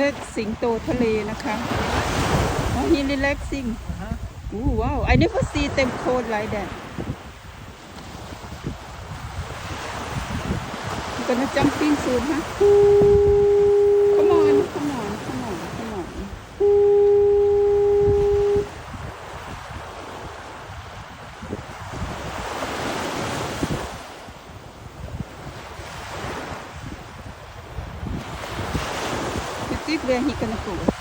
เลือกสิงโตทะเลนะคะอ๋อ he relaxing Ooh, wow I never see them cold like that you're gonna jumping soon huh come on come on come on come on you think where he gonna go